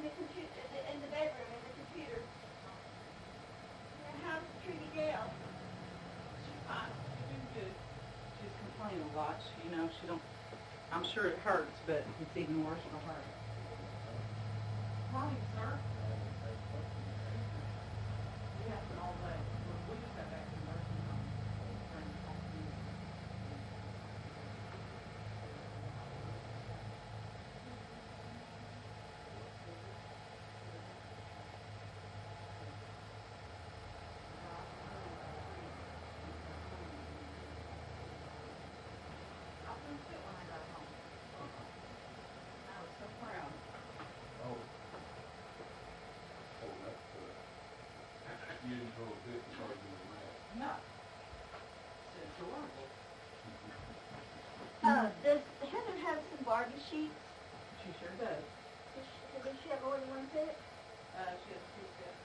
in the computer, in the bedroom, in the computer. Yeah, how's Trudy Gale? She's fine. She's doing good. She's complaining a lot. She, you know, she don't. I'm sure it hurts, but it's even worse for her. Morning, sir. We have an all day. We just got back to the nursing home during the afternoon. I flew it when I got home. I was so proud. Oh. Oh, that's, you didn't throw a fit and start doing that. No. It's adorable. Does Heather have some Barbie sheets? She sure does. Does she have more than one set? She has 2 sets.